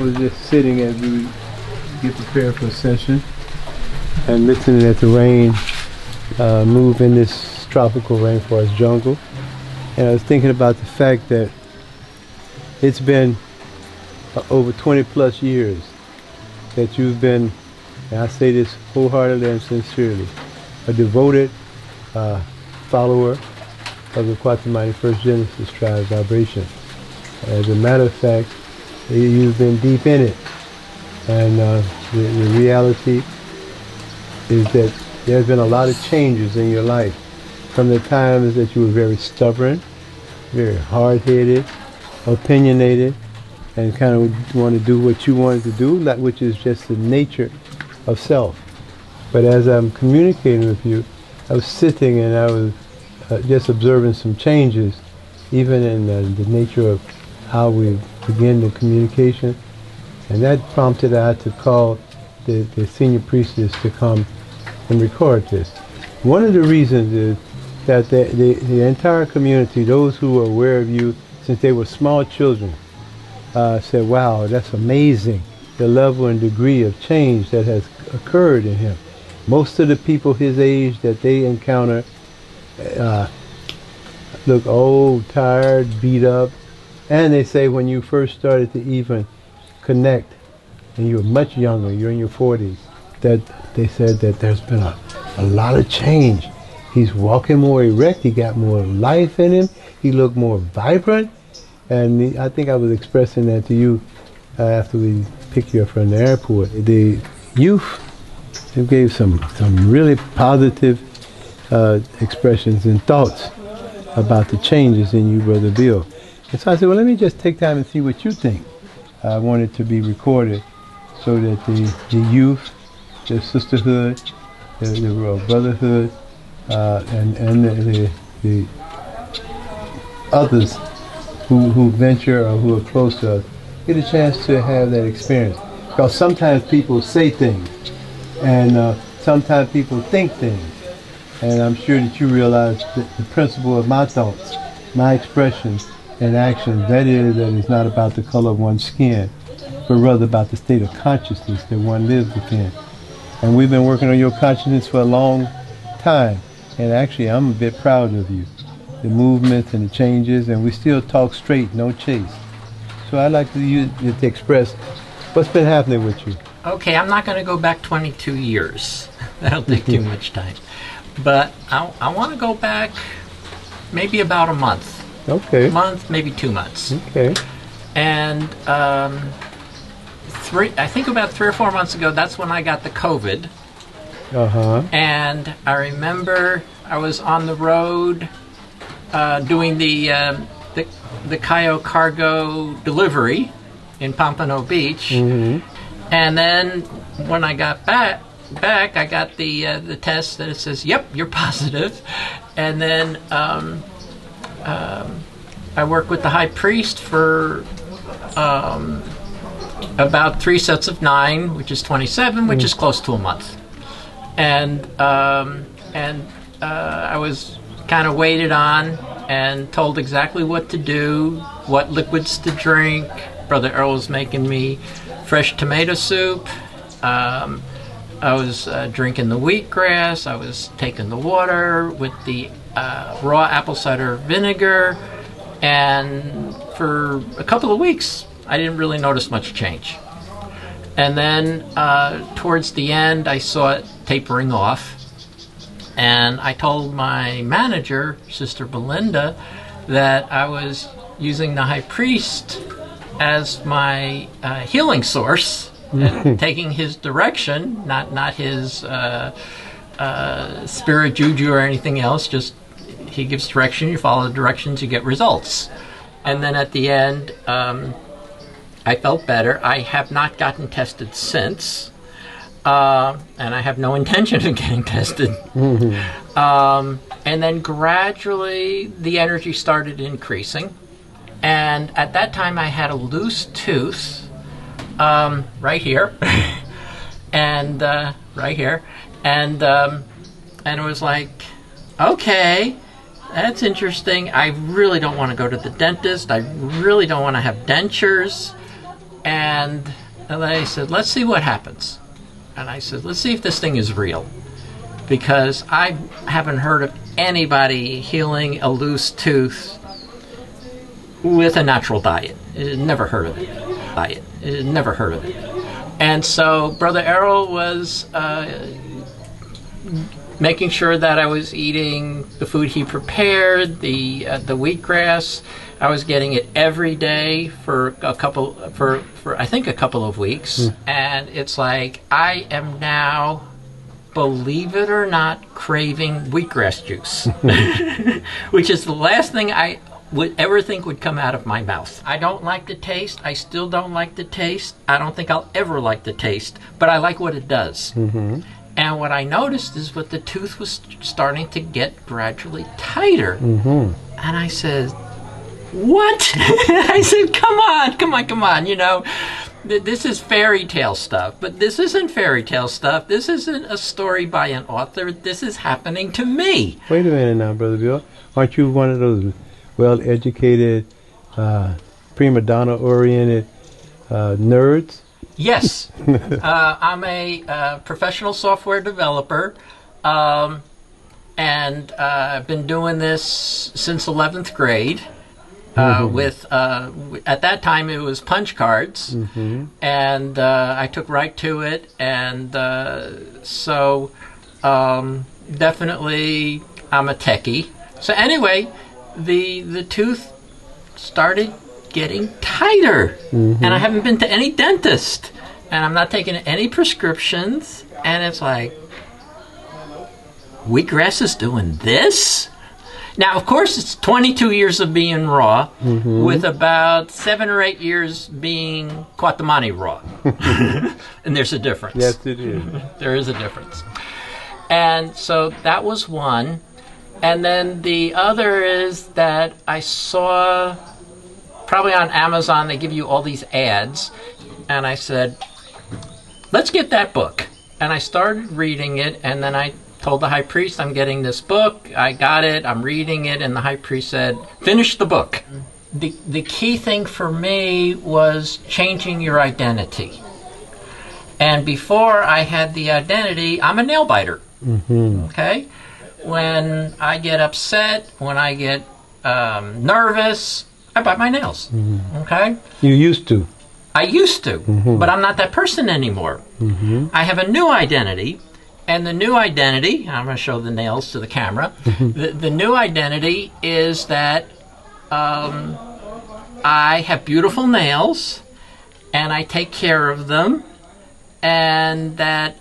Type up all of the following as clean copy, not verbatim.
I was just sitting as we get prepared for a session and listening at the rain move in this tropical rainforest jungle. And I was thinking about the fact that it's been over 20 plus years that you've been, and I say this wholeheartedly and sincerely, a devoted follower of the Kwatamani First Genesis Tribe vibration. As a matter of fact, you've been deep in it, and the reality is that there's been a lot of changes in your life from the times that you were very stubborn, very hard-headed, opinionated, and kind of want to do what you wanted to do, which is just the nature of self. But as I'm communicating with you, I was sitting and I was just observing some changes, even in the nature of how we begin the communication, and that prompted I to call the senior priestess to come and record this. One of the reasons is that the entire community, those who were aware of you since they were small children, said, wow, that's amazing, the level and degree of change that has occurred in him. Most of the people his age that they encounter look old, tired, beat up. And they say when you first started to even connect, and you were much younger, you're in your 40s, that they said that there's been a lot of change. He's walking more erect, he got more life in him, he looked more vibrant. And I think I was expressing that to you after we picked you up from the airport. The youth gave some really positive expressions and thoughts about the changes in you, Brother Bill. And so I said, well, let me just take time and see what you think. I want it to be recorded so that the youth, the sisterhood, the brotherhood, and the others who venture or who are close to us get a chance to have that experience. Because sometimes people say things, and sometimes people think things. And I'm sure that you realize that the principle of my thoughts, my expressions, and actions, that it's not about the color of one's skin, but rather about the state of consciousness that one lives within. And we've been working on your consciousness for a long time, and actually I'm a bit proud of you, the movements and the changes, and we still talk straight, no chase. So I'd like you to express what's been happening with you. Okay, I'm not going to go back 22 years. That'll take too much time. But I want to go back maybe about a month. Okay. A month, maybe 2 months. Okay. And I think about 3 or 4 months ago, that's when I got the COVID. Uh-huh. And I remember I was on the road doing the Cayo cargo delivery in Pompano Beach. Mm-hmm. And then when I got back I got the test that it says, yep, you're positive. And then I worked with the high priest for about 3 sets of 9, which is 27, which is close to a month. And I was kind of waited on and told exactly what to do, what liquids to drink. Brother Earl was making me fresh tomato soup. I was drinking the wheatgrass. I was taking the water with the raw apple cider vinegar. And for a couple of weeks, I didn't really notice much change. And then towards the end, I saw it tapering off. And I told my manager, Sister Belinda, that I was using the high priest as my healing source, and taking his direction, not his spirit juju or anything else, just he gives direction, you follow the directions, you get results. And then at the end, I felt better. I have not gotten tested since, and I have no intention of getting tested. Mm-hmm. And then gradually the energy started increasing. And at that time I had a loose tooth right here and right here. And it was like, okay, that's interesting. I really don't want to go to the dentist. I really don't want to have dentures. And they said, let's see what happens. And I said, let's see if this thing is real. Because I haven't heard of anybody healing a loose tooth with a natural diet. Never heard of it. Never heard of it. And so Brother Errol was making sure that I was eating the food he prepared, the wheatgrass. I was getting it every day for I think a couple of weeks. And it's like I am now, believe it or not, craving wheatgrass juice, which is the last thing I would ever think would come out of my mouth. I don't like the taste. I still don't like the taste. I don't think I'll ever like the taste, but I like what it does. And what I noticed is what the tooth was starting to get gradually tighter. And I said, what? I said, come on, you know, this is fairy tale stuff, but this isn't fairy tale stuff. This isn't a story by an author. This is happening to me. Wait a minute now, Brother Bill. Aren't you one of those well-educated, prima donna-oriented nerds? Yes. I'm a professional software developer, and I've been doing this since 11th grade. With at that time it was punch cards, and I took right to it, and so definitely I'm a techie. So anyway, the tooth started getting tighter, and I haven't been to any dentist, and I'm not taking any prescriptions, and it's like, wheatgrass is doing this? Now, of course, it's 22 years of being raw, with about 7 or 8 years being Kwatamani raw. And there's a difference. Yes, it is. There is a difference. And so that was one. And then the other is that I saw, probably on Amazon, they give you all these ads. And I said, let's get that book. And I started reading it, and then I told the high priest, I'm getting this book. I got it. I'm reading it. And the high priest said, finish the book. The key thing for me was changing your identity. And before I had the identity, I'm a nail biter. Okay? When I get upset, when I get nervous, I bite my nails. Okay? You used to. I used to, but I'm not that person anymore. I have a new identity. And the new identity, I'm going to show the nails to the camera. The new identity is that I have beautiful nails, and I take care of them, and that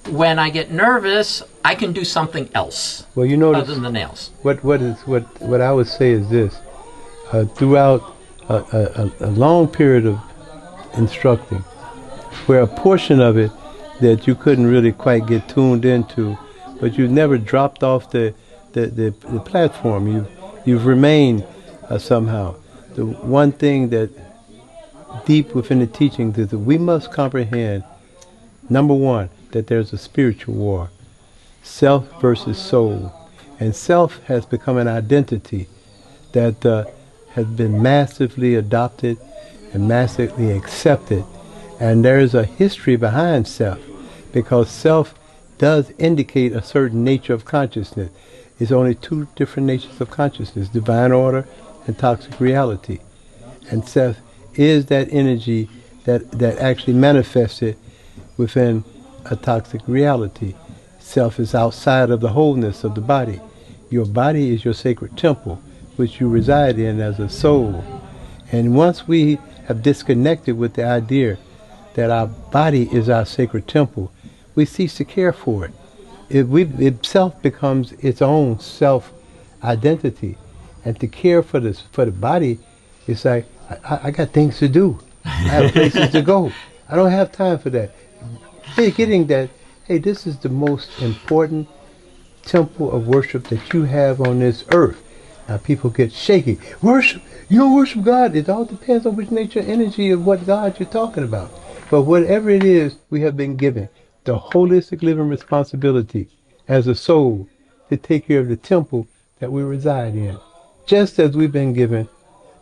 when I get nervous, I can do something else. Well, you know, other than the nails. What I would say is this: throughout a long period of instructing, where a portion of it that you couldn't really quite get tuned into, but you never dropped off the platform. You've remained somehow. The one thing that deep within the teachings is that we must comprehend, number one, that there's a spiritual war, self versus soul, and self has become an identity that has been massively adopted and massively accepted, and there is a history behind self. Because self does indicate a certain nature of consciousness. It's only two different natures of consciousness, divine order and toxic reality. And self is that energy that actually manifested within a toxic reality. Self is outside of the wholeness of the body. Your body is your sacred temple, which you reside in as a soul. And once we have disconnected with the idea that our body is our sacred temple, we cease to care for it. Itself becomes its own self-identity. And to care for the body, it's like, I got things to do. I have places to go. I don't have time for that. Hey, getting that, hey, this is the most important temple of worship that you have on this earth. Now people get shaky. Worship? You don't worship God? It all depends on which nature, energy of what God you're talking about. But whatever it is, we have been given the holistic living responsibility as a soul to take care of the temple that we reside in. Just as we've been given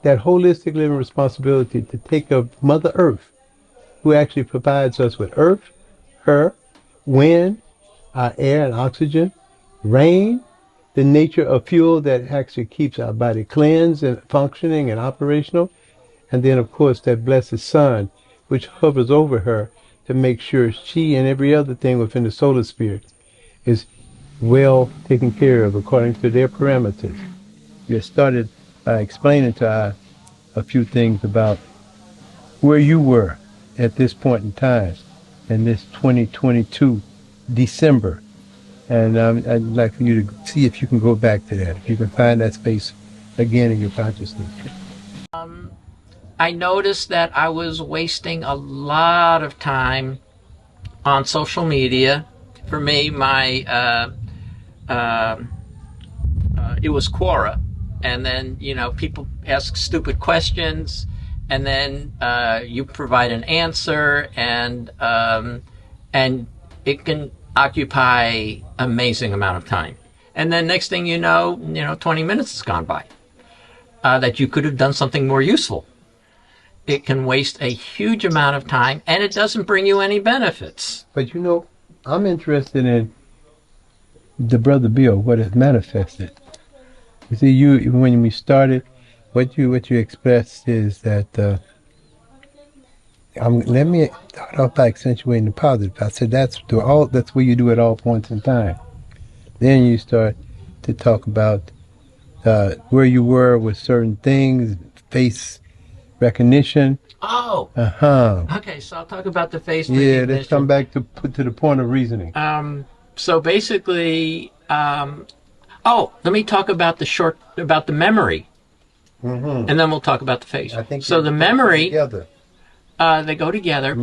that holistic living responsibility to take of Mother Earth, who actually provides us with earth, her, wind, our air and oxygen, rain, the nature of fuel that actually keeps our body cleansed and functioning and operational, and then of course that blessed sun, which hovers over her to make sure she and every other thing within the solar sphere is well taken care of according to their parameters. You started by explaining to us a few things about where you were at this point in time in this 2022 December. And I'd like for you to see if you can go back to that, if you can find that space again in your consciousness. I noticed that I was wasting a lot of time on social media. For me, it was Quora, and then people ask stupid questions, and then you provide an answer, and it can occupy amazing amount of time. And then next thing you know, 20 minutes has gone by that you could have done something more useful. It can waste a huge amount of time, and it doesn't bring you any benefits. But I'm interested in the Brother Bill, what has manifested. You see, when we started, what you expressed is that, let me start off by accentuating the positive. I said that's where you do at all points in time. Then you start to talk about where you were with certain things, face recognition. Oh. Uh-huh. Okay, so I'll talk about the face recognition. recognition. Let's come back to the point of reasoning. So basically, let me talk about the memory, and then we'll talk about the face. I think so. The memory, together. They go together.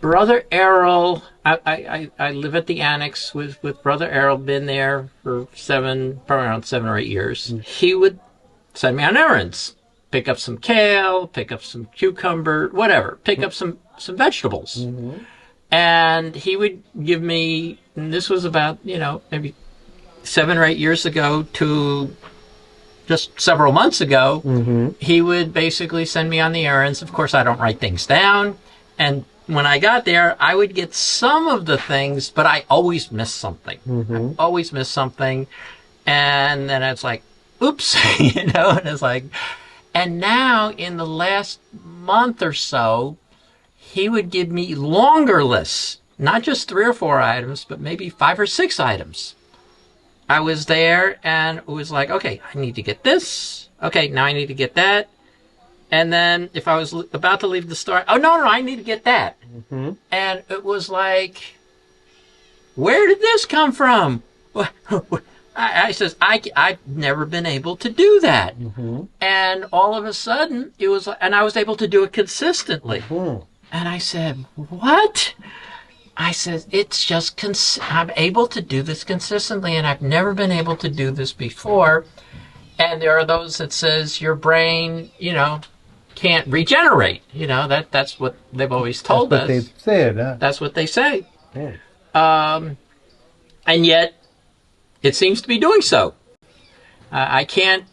Brother Errol, I live at the annex with Brother Errol. Been there for probably around 7 or 8 years. He would send me on errands. Pick up some kale, pick up some cucumber, whatever. Pick up some vegetables. And he would give me, and this was about, maybe 7 or 8 years ago to just several months ago, he would basically send me on the errands. Of course, I don't write things down. And when I got there, I would get some of the things, but I always miss something. I always miss something. And then it's like, oops, and it's like... And now, in the last month or so, he would give me longer lists, not just 3 or 4 items, but maybe 5 or 6 items. I was there, and it was like, okay, I need to get this. Okay, now I need to get that. And then, if I was about to leave the store, oh, no, I need to get that. And it was like, where did this come from? I says, I've never been able to do that. And all of a sudden, it was, and I was able to do it consistently. And I said, what? I said, it's just, I'm able to do this consistently, and I've never been able to do this before. And there are those that says your brain, can't regenerate. That's what they've always told us. That's what they've said, huh? That's what they say. And yet, it seems to be doing so. I can't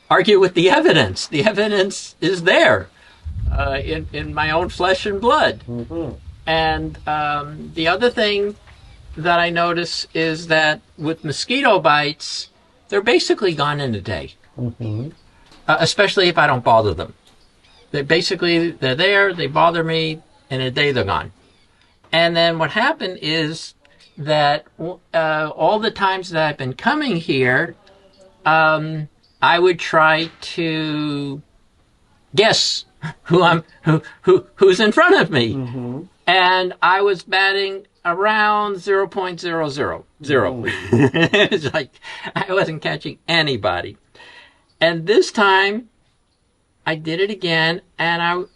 argue with the evidence. The evidence is there in my own flesh and blood. And the other thing that I notice is that with mosquito bites, they're basically gone in a day. Especially if I don't bother them. They're there, they bother me, in a day they're gone. And then what happened is that all the times that I've been coming here, I would try to guess who's in front of me, and I was batting around 0.000. It's like I wasn't catching anybody. And this time, I did it again, and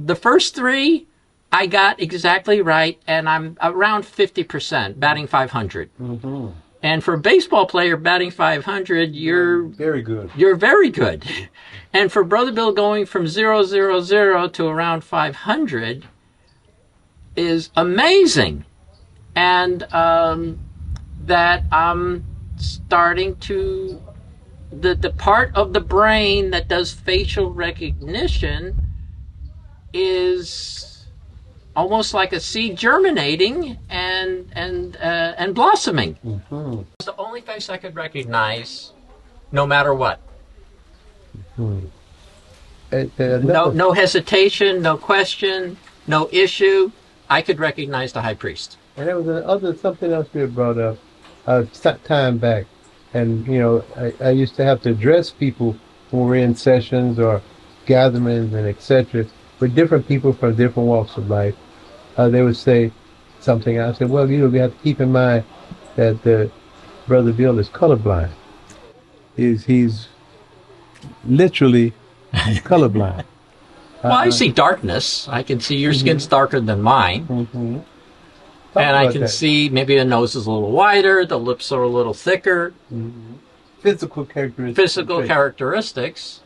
the first 3. I got exactly right, and I'm around 50%, batting 500. And for a baseball player, batting 500, you're very good. You're very good. And for Brother Bill going from 000 to around 500 is amazing. And that I'm starting to the part of the brain that does facial recognition is almost like a seed germinating and blossoming. Mm-hmm. It's the only face I could recognize, no matter what. Mm-hmm. No hesitation, no question, no issue. I could recognize the high priest. And there was something else you had brought up time back. And, you know, I used to have to address people when we're in sessions or gatherings and etc. with different people from different walks of life. They would say something. I said, well, you know, we have to keep in mind that Brother Bill is colorblind. He's literally colorblind. Well, I see darkness. I can see your skin's darker than mine. Mm-hmm. And I can see maybe the nose is a little wider, the lips are a little thicker. Mm-hmm. Physical characteristics.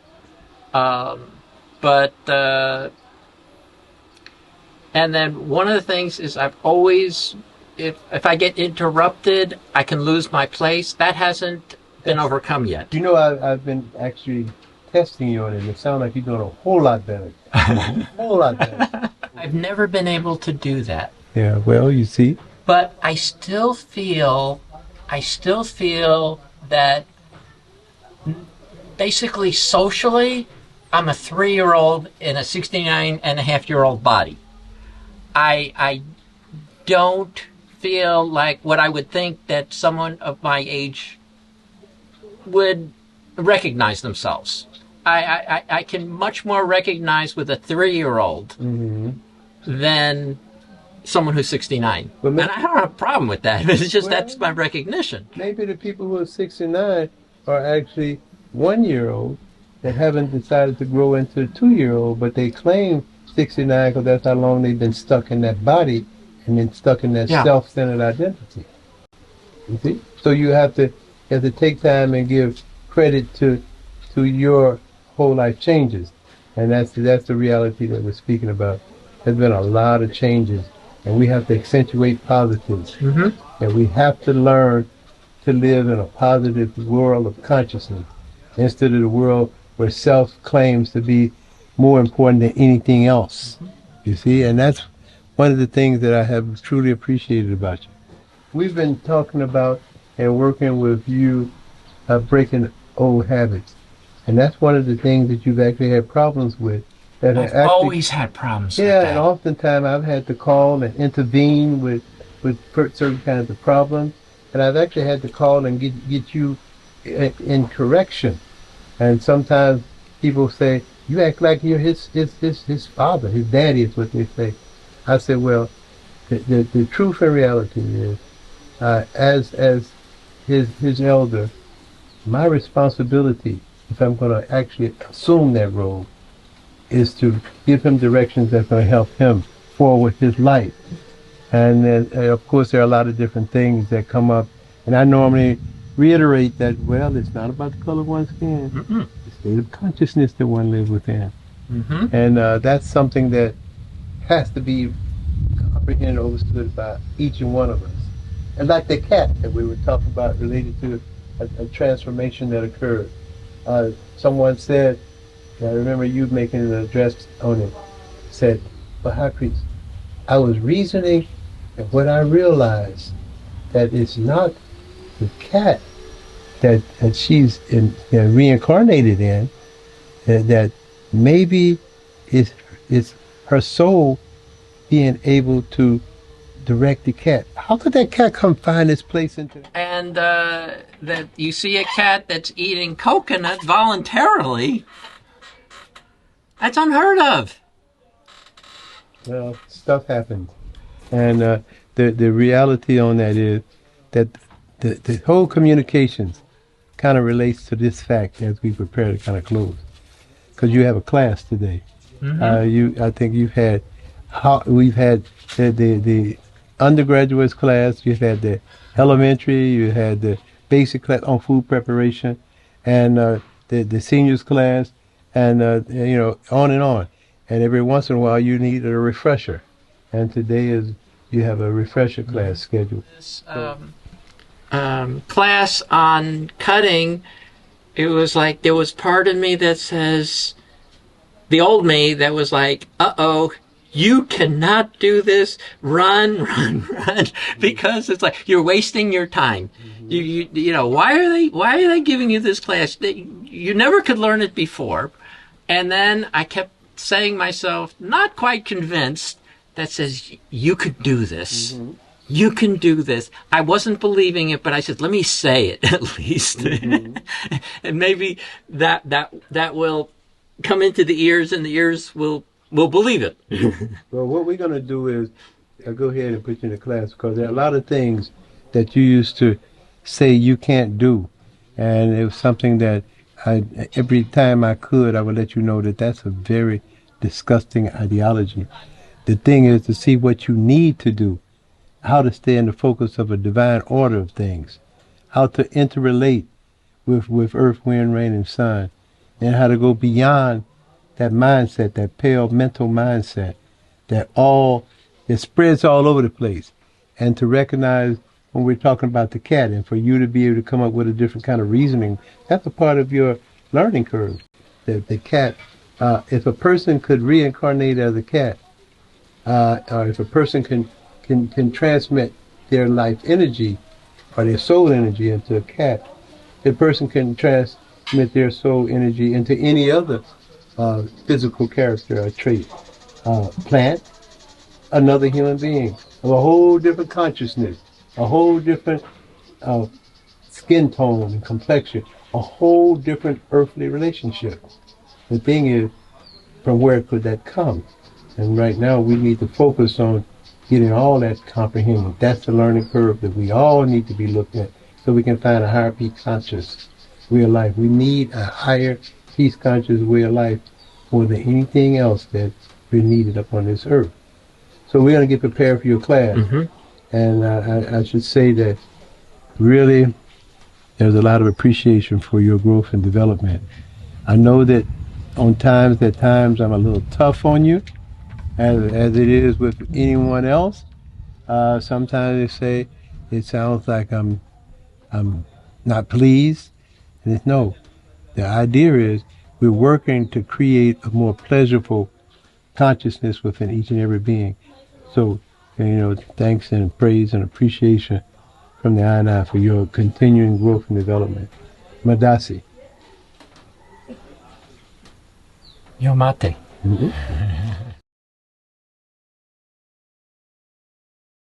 And then one of the things is I've always, if I get interrupted, I can lose my place. That hasn't been overcome yet. You know, I've been actually testing you on it. It sounds like you're doing a whole lot better. A whole lot better. I've never been able to do that. Yeah, well, you see. But I still feel that basically socially, I'm a 3-year-old in a 69-and-a-half-year-old body. I don't feel like what I would think that someone of my age would recognize themselves. I can much more recognize with a 3-year-old than someone who's 69. And I don't have a problem with that. It's just that's my recognition. Maybe the people who are 69 are actually 1-year-olds that haven't decided to grow into a 2-year-old, but they claim 69 because that's how long they've been stuck in that body and then stuck in that self-centered identity. You see? So you have to take time and give credit to your whole life changes. And that's the reality that we're speaking about. There's been a lot of changes, and we have to accentuate positives. Mm-hmm. And we have to learn to live in a positive world of consciousness instead of the world where self claims to be more important than anything else. Mm-hmm. You see? And that's one of the things that I have truly appreciated about you. We've been talking about and working with you breaking old habits. And that's one of the things that you've actually had problems with. I've always had problems with that. Yeah, and oftentimes I've had to call and intervene with certain kinds of problems. And I've actually had to call and get you in correction. And sometimes people say, you act like you're his father, his daddy is what they say. I said, well, the truth and reality is, as his elder, my responsibility, if I'm going to actually assume that role, is to give him directions that's going to help him forward his life. And then, of course, there are a lot of different things that come up. And I normally reiterate that, well, it's not about the color of one's skin. Mm-mm. It's the state of consciousness that one lives within. Mm-hmm. And that's something that has to be comprehended, understood by each and one of us. And like the cat that we were talking about related to a transformation that occurred. Someone said, I remember you making an address on it, said, well, High Priest, I was reasoning, and what I realized that it's not the cat that she's reincarnated in, that maybe it's her soul being able to direct the cat. How could that cat come find its place into? And that you see a cat that's eating coconut voluntarily. That's unheard of. Well, stuff happens. And the reality on that is that the whole communications kind of relates to this fact as we prepare to kind of close. Because you have a class today. Mm-hmm. I think we've had the undergraduates class, you've had the elementary, you had the basic class on food preparation, and the seniors class, and on and on. And every once in a while you need a refresher. And today you have a refresher class scheduled. This class on cutting it was like there was part of me that says, the old me that was like, uh-oh, you cannot do this. Run, run, run, because it's like you're wasting your time. You know, why are they giving you this class? You never could learn it before. And then I kept saying myself, not quite convinced, that says you could do this. You can do this. I wasn't believing it, but I said, let me say it at least. And maybe that will come into the ears, and the ears will believe it. Well, what we're going to do is I'll go ahead and put you in the class, because there are a lot of things that you used to say you can't do. And it was something that every time I could, I would let you know that that's a very disgusting ideology. The thing is to see what you need to do, how to stay in the focus of a divine order of things, how to interrelate with earth, wind, rain, and sun, and how to go beyond that mindset, that pale mental mindset, it spreads all over the place. And to recognize when we're talking about the cat, and for you to be able to come up with a different kind of reasoning, that's a part of your learning curve. The cat, if a person could reincarnate as a cat, or if a person can transmit their life energy or their soul energy into a cat, the person can transmit their soul energy into any other physical character or trait, plant, another human being of a whole different consciousness, a whole different skin tone and complexion, a whole different earthly relationship. The thing is, from where could that come? And right now we need to focus on getting all that comprehended. That's the learning curve that we all need to be looking at, so we can find a higher peace conscious way of life. We need a higher peace conscious way of life more than anything else that's been needed upon this earth. So we're going to get prepared for your class. And I should say that really there's a lot of appreciation for your growth and development. I know that at times I'm a little tough on you, as it is with anyone else. Sometimes they say it sounds like I'm not pleased. And it's no. The idea is we're working to create a more pleasurable consciousness within each and every being. So, thanks and praise and appreciation from the I and I for your continuing growth and development. Madasi. Yomate.